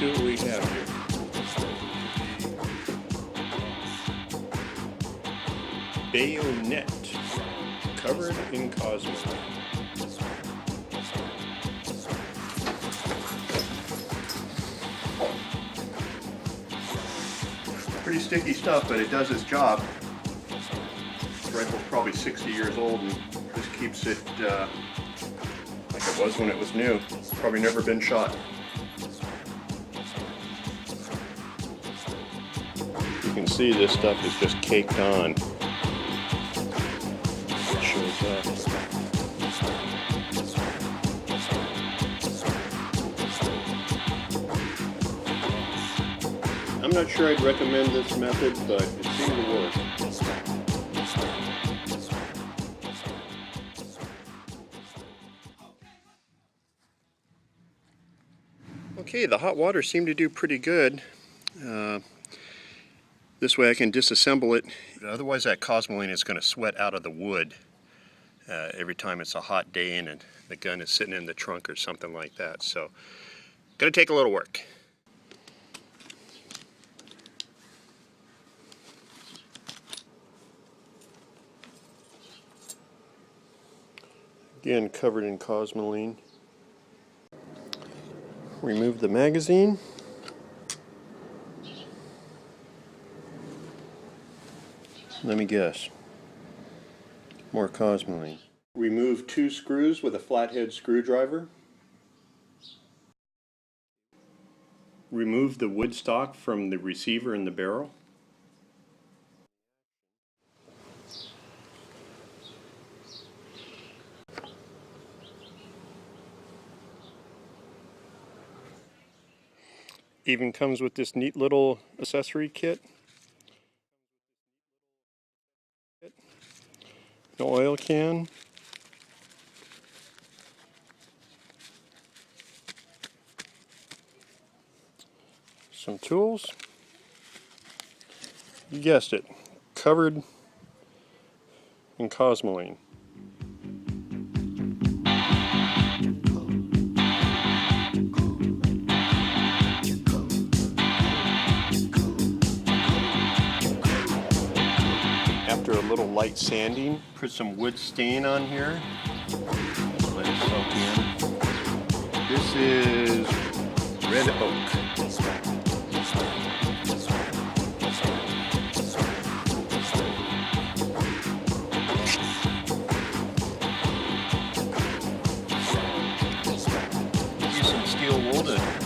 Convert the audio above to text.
see what we have here. Bayonet, covered in cosmo. Pretty sticky stuff, but it does its job. This rifle's probably 60 years old, and this keeps it like it was when it was new. Probably never been shot. You can see this stuff is just caked on. It shows up. I'm not sure I'd recommend this method, but it seemed to work. Okay, the hot water seemed to do pretty good. This way I can disassemble it. Otherwise that cosmoline is going to sweat out of the wood every time it's a hot day and the gun is sitting in the trunk or something like that. So, going to take a little work. Again, covered in cosmoline. Remove the magazine. Let me guess. More cosmoline. Remove 2 screws with a flathead screwdriver. Remove the wood stock from the receiver and the barrel. Even comes with this neat little accessory kit. An oil can. Some tools. You guessed it, covered in cosmoline. After a little light sanding, put some wood stain on here. Let it soak in. This is red oak. Use some steel wool to